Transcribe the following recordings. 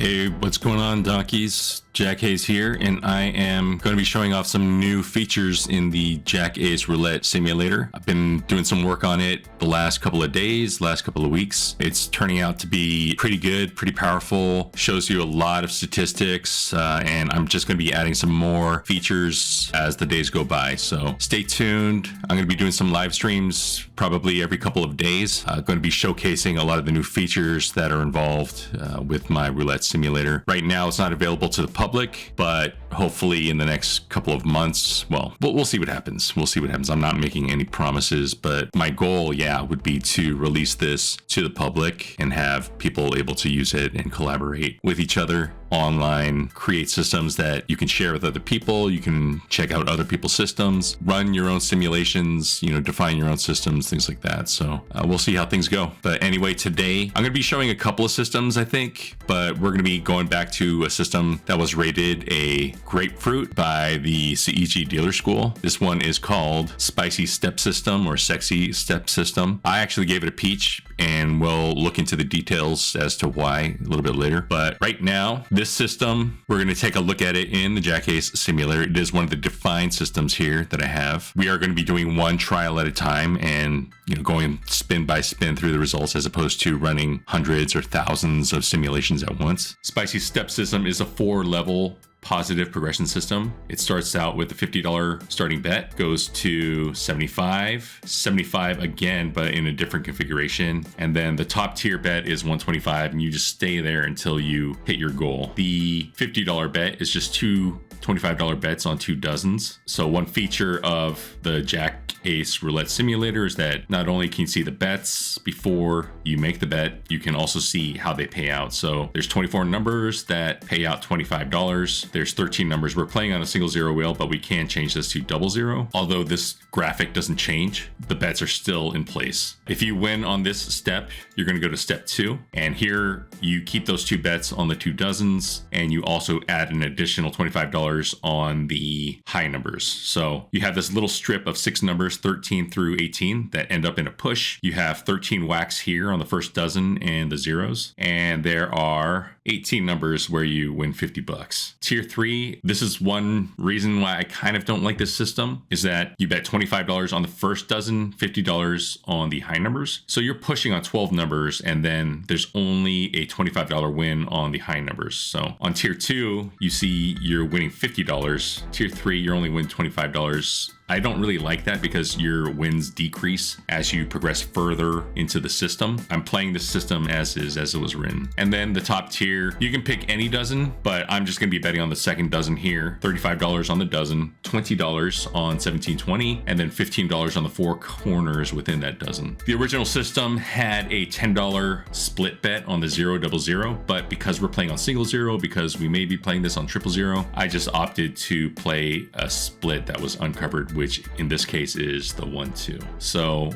Hey, what's going on, donkeys? JackAce here, and I am going to be showing off some new features in the JackAce Roulette simulator. I've been doing some work on it the last couple of days, last couple of weeks. It's turning out to be pretty good, pretty powerful, shows you a lot of statistics, and I'm just going to be adding some more features as the days go by. So stay tuned. I'm going to be doing some live streams probably every couple of days. I'm going to be showcasing a lot of the new features that are involved with my roulette simulator. Right now, it's not available to the public, but hopefully in the next couple of months, well, we'll see what happens. We'll see what happens. I'm not making any promises, but my goal, would be to release this to the public and have people able to use it and collaborate with each other online, create systems that you can share with other people. You can check out other people's systems, run your own simulations, define your own systems, things like that. So we'll see how things go. But anyway, today I'm going to be showing a couple of systems, I think, but we're going to be going back to a system that was rated a grapefruit by the CEG dealer school. This one is called Spicy Step System or Sexy Step System. I actually gave it a peach, and we'll look into the details as to why a little bit later. But right now, this system, we're going to take a look at it in the JackAce simulator. It is one of the defined systems here that I have. We are going to be doing one trial at a time and going spin by spin through the results as opposed to running hundreds or thousands of simulations at once. Spicy Step System is a 4-level positive progression system. It starts out with a $50 starting bet, goes to 75, 75 again, but in a different configuration. And then the top tier bet is 125, and you just stay there until you hit your goal. The $50 bet is just two $25 bets on 2 dozens. So one feature of the JackAce Roulette Simulator is that not only can you see the bets before you make the bet, you can also see how they pay out. So there's 24 numbers that pay out $25. There's 13 numbers. We're playing on a single zero wheel, but we can change this to double zero. Although this graphic doesn't change, the bets are still in place. If you win on this step, you're going to go to step 2. And here you keep those 2 bets on the 2 dozens, and you also add an additional $25 on the high numbers. So you have this little strip of 6 numbers, 13 through 18, that end up in a push. You have 13 whacks here on the first dozen and the zeros. And there are 18 numbers where you win $50. Tier 3, this is one reason why I kind of don't like this system, is that you bet $25 on the first dozen, $50 on the high numbers. So you're pushing on 12 numbers, and then there's only a $25 win on the high numbers. So on tier 2, you see you're winning $50. Tier 3, you're only winning $25. I don't really like that because your wins decrease as you progress further into the system. I'm playing this system as is, as it was written. And then the top tier, you can pick any dozen, but I'm just gonna be betting on the second dozen here. $35 on the dozen, $20 on 1720, and then $15 on the 4 corners within that dozen. The original system had a $10 split bet on the 000, but because we're playing on single zero, because we may be playing this on 000, I just opted to play a split that was uncovered, which in this case is the 1-2. So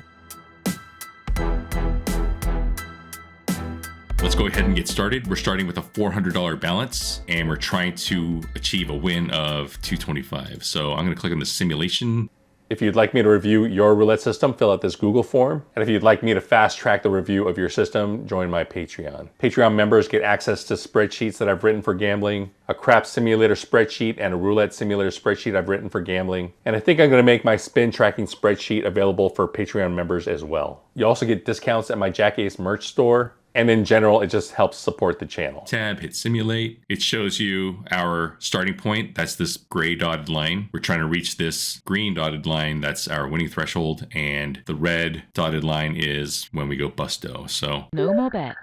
let's go ahead and get started. We're starting with a $400 balance, and we're trying to achieve a win of 225. So I'm going to click on the simulation. If you'd like me to review your roulette system, fill out this Google form. And if you'd like me to fast track the review of your system, join my Patreon. Patreon members get access to spreadsheets that I've written for gambling, a crap simulator spreadsheet, and a roulette simulator spreadsheet I've written for gambling. And I think I'm going to make my spin tracking spreadsheet available for Patreon members as well. You also get discounts at my JackAce merch store. And in general, it just helps support the channel. Tab, hit simulate. It shows you our starting point. That's this gray dotted line. We're trying to reach this green dotted line. That's our winning threshold. And the red dotted line is when we go busto. So no more bets.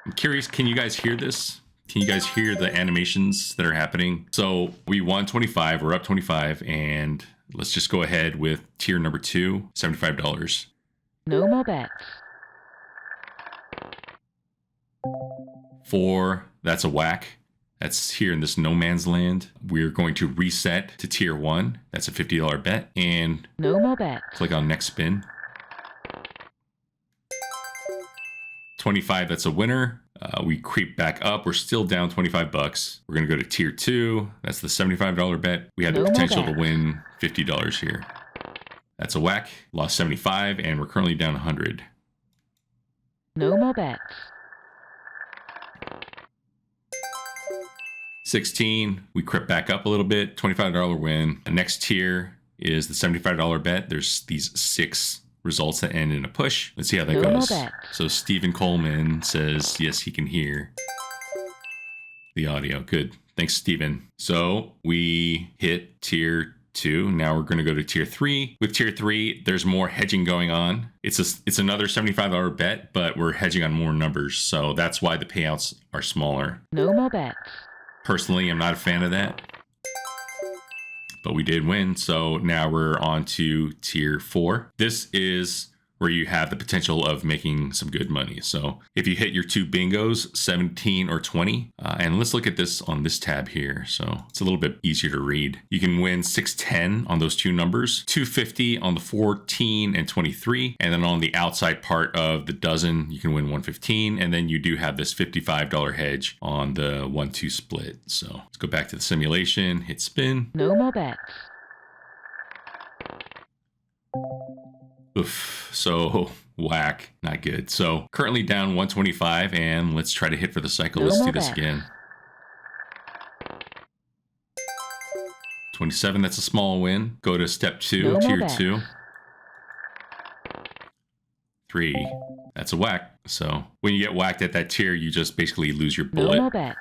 I'm curious, can you guys hear this? Can you guys hear the animations that are happening? So we won 25, we're up 25, and let's just go ahead with tier number 2, $75. No more bets. 4, that's a whack. That's here in this no man's land. We're going to reset to tier 1. That's a $50 bet. And no more bets. Click on next spin. 25, that's a winner. We creep back up. We're still down $25. We're going to go to tier 2. That's the $75 bet. We have the potential to win $50 here. That's a whack. Lost 75, and we're currently down 100. No more bets. 16, we crept back up a little bit, $25 win. The next tier is the $75 bet. There's these 6 results that end in a push. Let's see how that goes. So Stephen Coleman says, yes, he can hear the audio. Good. Thanks, Stephen. So we hit tier 2. Now we're going to go to tier 3. With tier 3, there's more hedging going on. It's another $75 bet, but we're hedging on more numbers. So that's why the payouts are smaller. No more bets. Personally, I'm not a fan of that. But we did win, so now we're on to tier 4. This is where you have the potential of making some good money. So if you hit your 2 bingos, 17 or 20, and let's look at this on this tab here. So it's a little bit easier to read. You can win 610 on those 2 numbers, 250 on the 14 and 23, and then on the outside part of the dozen, you can win 115, and then you do have this $55 hedge on the 1-2 split. So let's go back to the simulation, hit spin. No more bets. Oof, so whack, not good. So currently down 125, and let's try to hit for the cycle. Let's do this again. 27, that's a small win. Go to step 2, tier 2. 3, that's a whack. So when you get whacked at that tier, you just basically lose your bullet.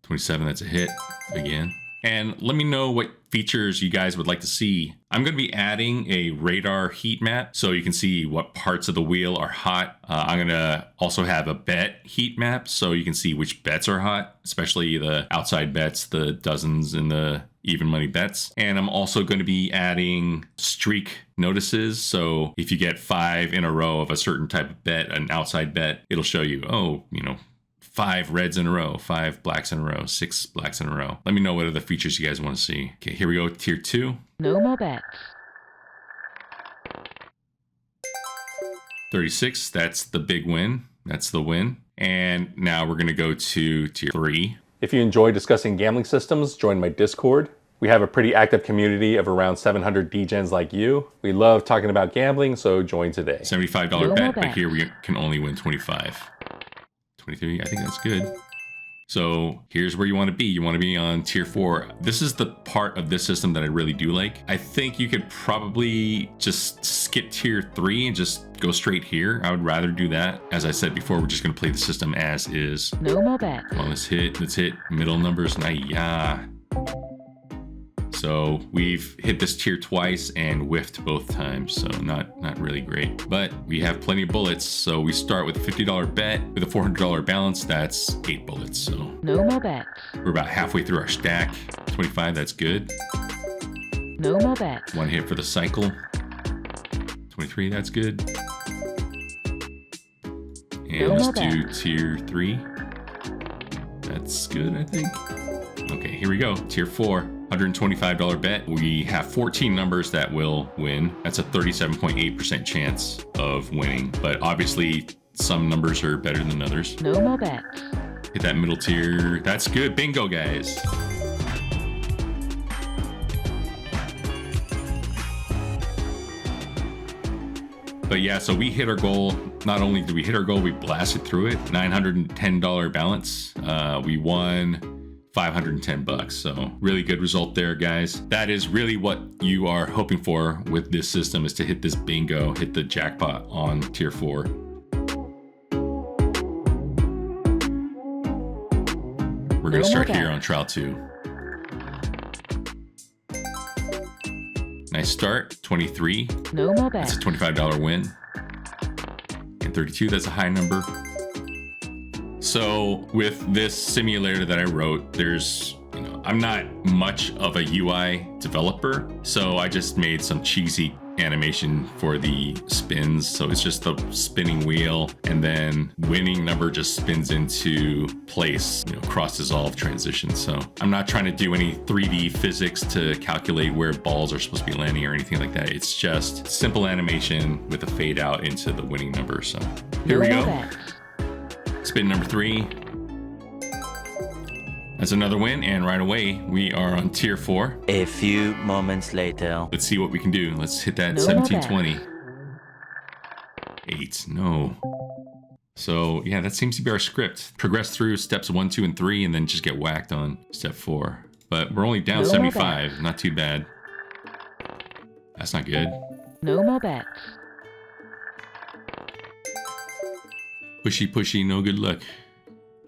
27, that's a hit again. And let me know what features you guys would like to see. I'm going to be adding a radar heat map so you can see what parts of the wheel are hot. I'm going to also have a bet heat map so you can see which bets are hot, especially the outside bets, the dozens, and the even money bets. And I'm also going to be adding streak notices. So if you get 5 in a row of a certain type of bet, an outside bet, it'll show you, oh, 5 reds in a row, 5 blacks in a row, 6 blacks in a row. Let me know what other features you guys want to see. Okay, here we go, tier 2. No more bets. 36, that's the big win. That's the win. And now we're going to go to tier 3. If you enjoy discussing gambling systems, join my Discord. We have a pretty active community of around 700 DGens like you. We love talking about gambling, so join today. $75 bet, but here we can only win 25. 23, I think that's good. So here's where you want to be. You want to be on tier 4. This is the part of this system that I really do like. I think you could probably just skip tier 3 and just go straight here. I would rather do that. As I said before, we're just going to play the system as is. No more bets. Come on, let's hit middle numbers. Yeah. So we've hit this tier twice and whiffed both times, so not really great. But we have plenty of bullets, so we start with a $50 bet. With a $400 balance, that's 8 bullets, so... No more bets. We're about halfway through our stack. 25, that's good. No more bets. 1 hit for the cycle. 23, that's good. And let's do tier 3. That's good, I think. Okay, here we go. Tier 4. $125 bet. We have 14 numbers that will win. That's a 37.8% chance of winning, but obviously some numbers are better than others. No more bets. Hit that middle tier. That's good. Bingo, guys. But yeah, so we hit our goal. Not only did we hit our goal, we blasted through it. $910 balance. We won $510, so really good result there, guys. That is really what you are hoping for with this system, is to hit this bingo, hit the jackpot on tier 4. We're gonna start here on trial 2. Nice start, 23. No more bets. That's a $25 win. And 32, that's a high number. So with this simulator that I wrote, there's, I'm not much of a UI developer, so I just made some cheesy animation for the spins. So it's just the spinning wheel, and then winning number just spins into place, cross dissolve transition. So I'm not trying to do any 3D physics to calculate where balls are supposed to be landing or anything like that. It's just simple animation with a fade out into the winning number. So here we go. Spin number 3. That's another win, and right away we are on tier 4. A few moments later. Let's see what we can do. Let's hit that 1720. 8, no. So yeah, that seems to be our script. Progress through steps 1, 2, and 3, and then just get whacked on step 4. But we're only down No more 75. bets. Not too bad. That's not good. No more bets. Pushy, pushy, no good luck.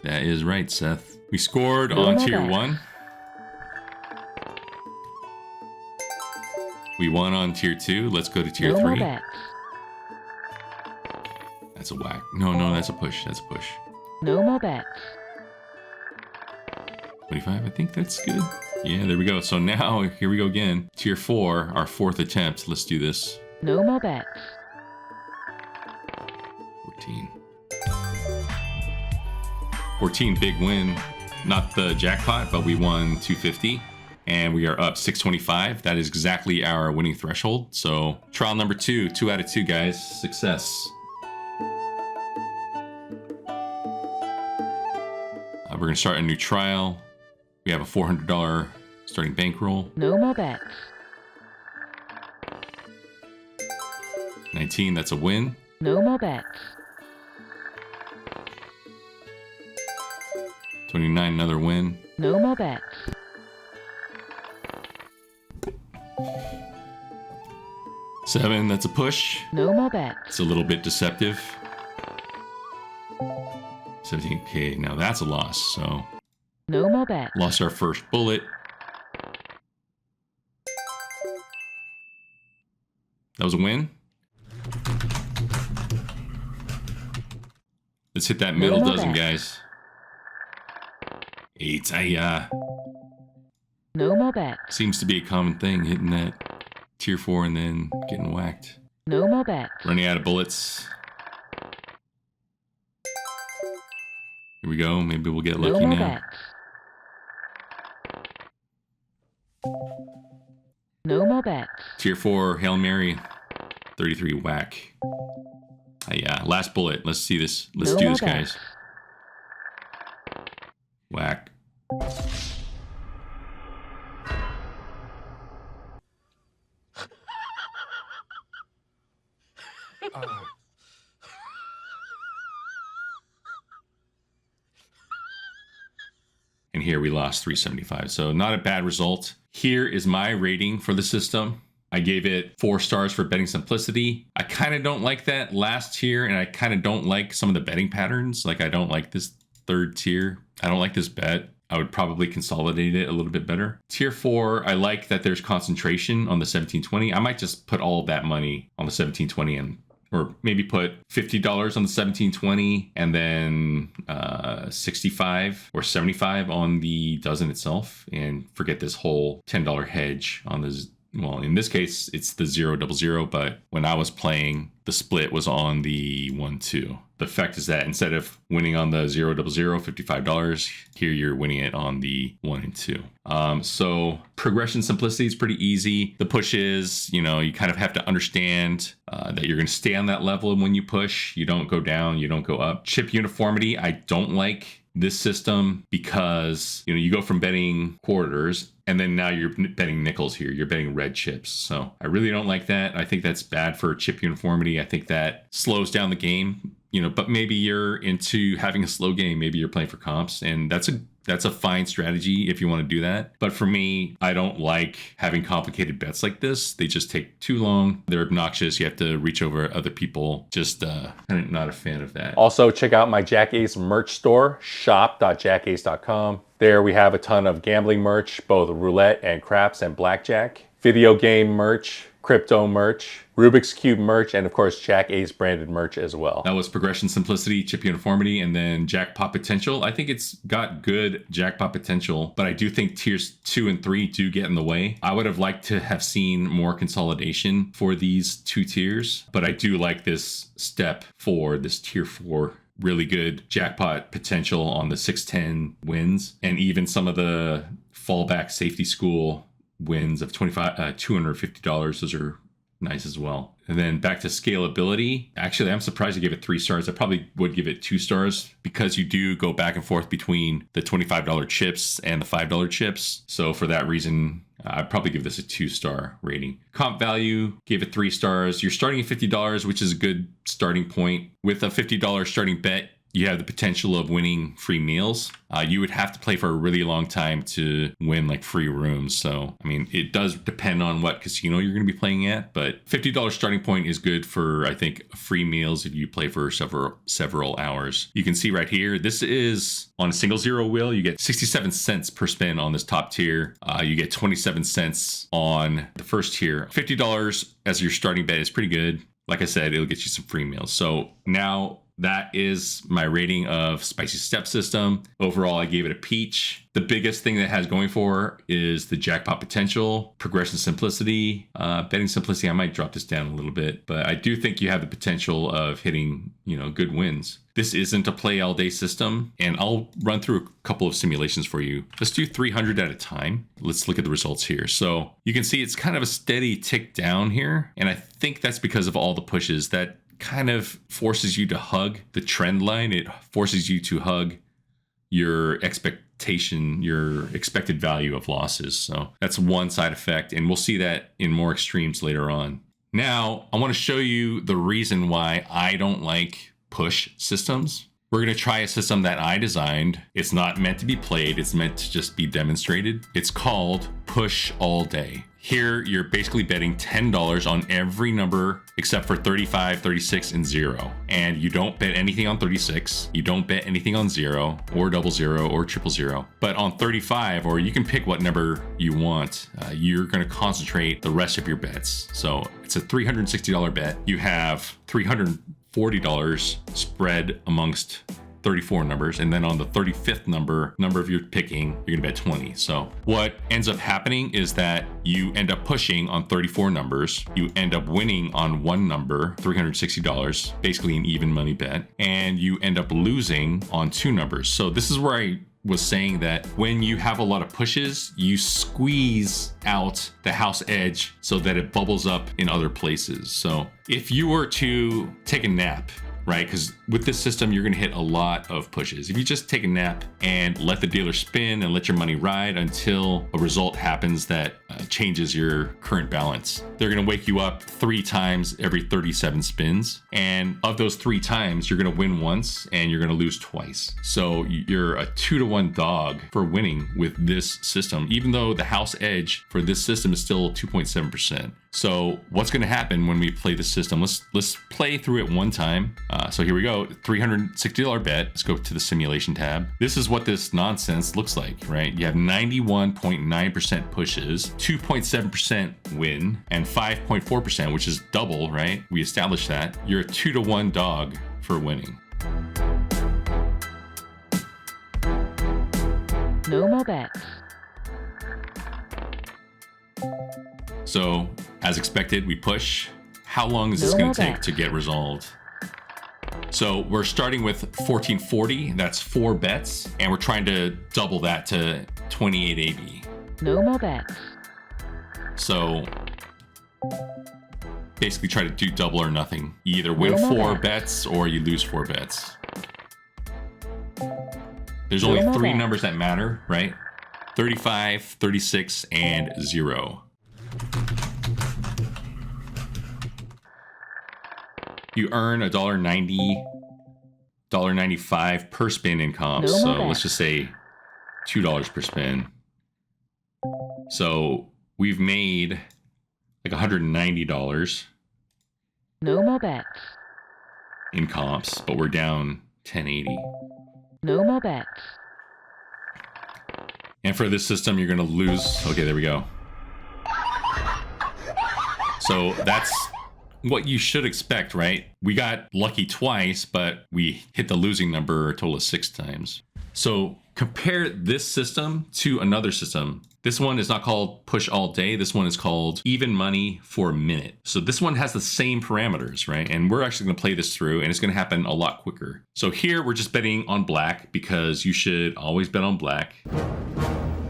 That is right, Seth. We scored No on more tier bets. 1. We won on tier 2. Let's go to tier No more 3. bets. That's a whack. No, that's a push. That's a push. No more bets. 25, I think that's good. Yeah, there we go. So now, here we go again. Tier 4, our 4th attempt. Let's do this. No more bets. 14. 14, big win. Not the jackpot, but we won 250. And we are up 625. That is exactly our winning threshold. So trial number 2, 2 out of 2, guys. Success. We're going to start a new trial. We have a $400 starting bankroll. No more bets. 19, that's a win. No more bets. 29, another win. No more bets. 7, that's a push. No more bets. It's a little bit deceptive. 17, okay, now that's a loss. So No more bets. lost our first bullet. That was a win. Let's hit that middle more dozen, bets. guys. 8, No more bets. seems to be a common thing, hitting that tier 4 and then getting whacked. No more bets. Running out of bullets. Here we go. Maybe we'll get No lucky more now. bets. No more bets. Tier 4, Hail Mary. 33, whack. Yeah, last bullet. Let's see this. Let's No do more this, bets. guys. Whack. And here we lost 375. So not a bad result. Here is my rating for the system. I gave it 4 stars for betting simplicity. I kind of don't like that last tier, and I kind of don't like some of the betting patterns. Like, I don't like this 3rd tier. I don't like this bet. I would probably consolidate it a little bit better. Tier 4, I like that there's concentration on the 1720. I might just put all of that money on the 1720 and or maybe put $50 on the 1720 and then 65 or 75 on the dozen itself, and forget this whole $10 hedge on the, well, in this case, it's the 000, but when I was playing, the split was on the 1-2. The effect is that instead of winning on the 000, $55, here you're winning it on the 1 and 2. So progression simplicity is pretty easy. The push is, you know, you kind of have to understand that you're going to stay on that level when you push. You don't go down, you don't go up. Chip uniformity, I don't like this system because, you know, you go from betting quarters and then now you're betting nickels here. You're betting red chips. So I really don't like that. I think that's bad for chip uniformity. I think that slows down the game, you know, but maybe you're into having a slow game. Maybe you're playing for comps, and that's a fine strategy if you want to do that. But for me, I don't like having complicated bets like this. They just take too long. They're obnoxious. You have to reach over other people. Just I'm not a fan of that. Also, check out my JackAce merch store, shop.jackace.com. There we have a ton of gambling merch, both roulette and craps and blackjack, video game merch, crypto merch, Rubik's Cube merch, and of course JackAce branded merch as well. That was progression simplicity, chip uniformity, and then jackpot potential. I think it's got good jackpot potential, but I do think tiers 2 and 3 do get in the way. I would have liked to have seen more consolidation for these 2 tiers, but I do like this step for this tier 4. Really good jackpot potential on the 610 wins, and even some of the fallback safety school wins of $250. Those are nice as well. And then back to scalability. Actually, I'm surprised I gave it 3 stars. I probably would give it 2 stars because you do go back and forth between the $25 chips and the $5 chips. So for that reason, I'd probably give this a 2-star rating. Comp value, gave it 3 stars. You're starting at $50, which is a good starting point. With a $50 starting bet, you have the potential of winning free meals. You would have to play for a really long time to win like free rooms. So, I mean, it does depend on what casino you're going to be playing at, but $50 starting point is good for, I think, free meals if you play for several hours. You can see right here, this is on a single zero wheel. You get 67 cents per spin on this top tier. You get 27 cents on the first tier. $50 as your starting bet is pretty good. Like I said, it'll get you some free meals. So now that is my rating of Spicy Step System. Overall, I gave it a peach. The biggest thing that has going for is the jackpot potential, progression simplicity, betting simplicity. I might drop this down a little bit, but I do think you have the potential of hitting, good wins. This isn't a play all day system, and I'll run through a couple of simulations for you. Let's do 300 at a time. Let's look at the results here. So you can see it's kind of a steady tick down here, and I think that's because of all the pushes that kind of forces you to hug the trend line. It forces you to hug your expectation, your expected value of losses. So that's one side effect, and we'll see that in more extremes later on. Now, I want to show you the reason why I don't like push systems. We're going to try a system that I designed. It's not meant to be played. It's meant to just be demonstrated. It's called Push All Day. Here, you're basically betting $10 on every number except for 35, 36, and 0. And you don't bet anything on 36. You don't bet anything on 0 or 00 or 000. But on 35, or you can pick what number you want, you're going to concentrate the rest of your bets. So it's a $360 bet. You have $340 spread amongst 34 numbers, and then on the 35th number of your picking, you're gonna bet 20. So what ends up happening is that you end up pushing on 34 numbers, you end up winning on one number, $360, basically an even money bet, and you end up losing on 2 numbers. So this is where I was saying that when you have a lot of pushes, you squeeze out the house edge so that it bubbles up in other places. So if you were to take a nap, right? Because with this system, you're going to hit a lot of pushes. If you just take a nap and let the dealer spin and let your money ride until a result happens that changes your current balance, they're going to wake you up 3 times every 37 spins. And of those 3 times, you're going to win once and you're going to lose twice. So you're a 2-to-1 dog for winning with this system, even though the house edge for this system is still 2.7%. So what's going to happen when we play this system? Let's play through it one time. So here we go, $360 bet. Let's go to the simulation tab. This is what this nonsense looks like, right? You have 91.9% pushes, 2.7% win, and 5.4%, which is double, right? We established that. You're a 2-to-1 dog for winning. No more bets. So, as expected, we push. How long is this going to take to get resolved? So we're starting with 1440. That's 4 bets, and we're trying to double that to 2880. No more bets. So basically try to do double or nothing. You either win No more 4 bets. bets or you lose 4 bets. There's only No more 3 bets. numbers that matter, right? 35, 36, and 0. You earn $1.90, $1.95 per spin in comps. No So more let's just say $2 per spin. So we've made like $190 No more bets. in comps, but we're down $10.80. No more bets. And for this system, you're going to lose. Okay, there we go. So that's what you should expect, right? We got lucky twice, but we hit the losing number a total of 6 times. So compare this system to another system. This one is not called Push All Day. This one is called Even Money for a Minute. So this one has the same parameters, right? And we're actually going to play this through, and it's going to happen a lot quicker. So here we're just betting on black because you should always bet on black.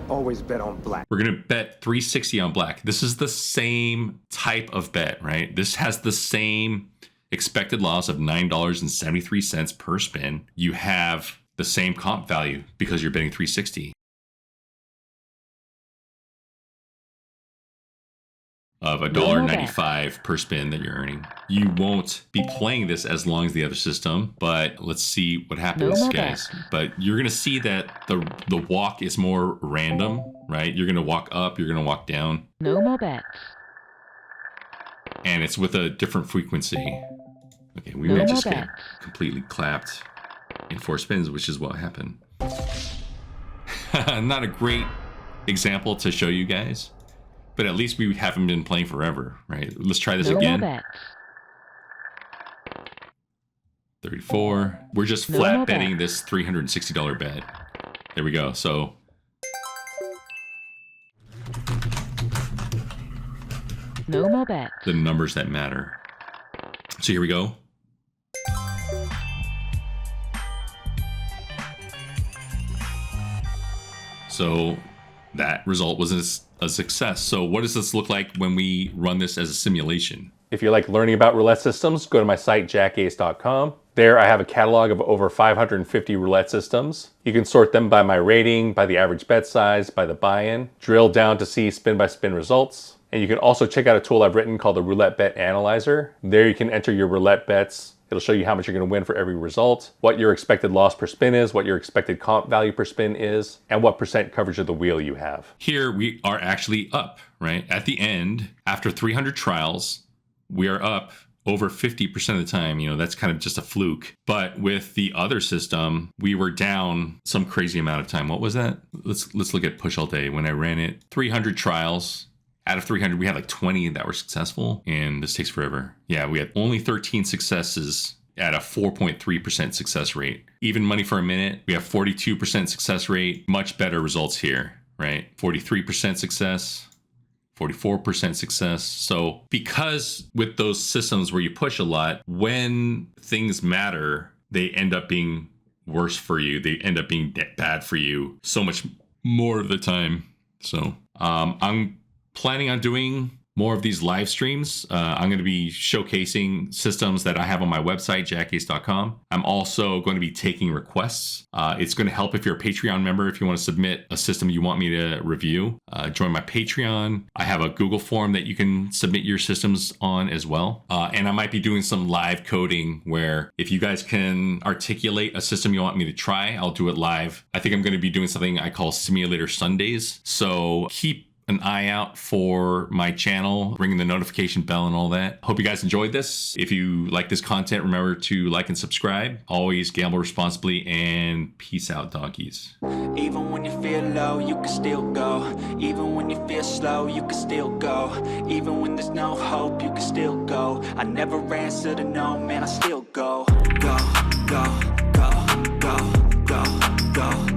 Always bet on black. We're going to bet 360 on black. This is the same type of bet, right? This has the same expected loss of $9.73 per spin. You have the same comp value because you're betting 360. of $1.95 per spin that you're earning. You won't be playing this as long as the other system, but let's see what happens, more guys. But you're gonna see that the walk is more random, right? You're gonna walk up, you're gonna walk down, No more bets. and it's with a different frequency. Okay, we No may more just get bets. completely clapped in 4 spins, which is what happened. Not a great example to show you guys, but at least we haven't been playing forever, right? Let's try this No again. more bets. 34. We're just No flat more betting bet. this $360 bet. There we go. So No more bets. the numbers that matter. So here we go. So that result was a success. So what does this look like when we run this as a simulation? If you like learning about roulette systems, go to my site, jackace.com. There I have a catalog of over 550 roulette systems. You can sort them by my rating, by the average bet size, by the buy-in, drill down to see spin-by-spin results. And you can also check out a tool I've written called the Roulette Bet Analyzer. There you can enter your roulette bets. It'll show you how much you're going to win for every result, what your expected loss per spin is, what your expected comp value per spin is, and what percent coverage of the wheel you have. Here we are actually up, right? At the end, after 300 trials, we are up over 50% of the time. You know, that's kind of just a fluke. But with the other system, we were down some crazy amount of time. What was that? Let's look at push all day. When I ran it, 300 trials. Out of 300, we had like 20 that were successful, and this takes forever. Yeah, we had only 13 successes at a 4.3% success rate. Even money for a minute, we have 42% success rate. Much better results here, right? 43% success, 44% success. So because with those systems where you push a lot, when things matter, they end up being worse for you. They end up being bad for you so much more of the time. So I'm planning on doing more of these live streams. I'm going to be showcasing systems that I have on my website, jackace.com. I'm also going to be taking requests. It's going to help if you're a Patreon member. If you want to submit a system you want me to review, join my Patreon. I have a Google form that you can submit your systems on as well. And I might be doing some live coding where if you guys can articulate a system you want me to try, I'll do it live. I think I'm going to be doing something I call Simulator Sundays. So keep an eye out for my channel, ringing the notification bell and all that. Hope you guys enjoyed this. If you like this content, remember to like and subscribe. Always gamble responsibly, and peace out, donkeys. Even when you feel low, you can still go. Even when you feel slow, you can still go. Even when there's no hope, you can still go. I never answer to no, man, I still go. Go, go, go, go, go, go.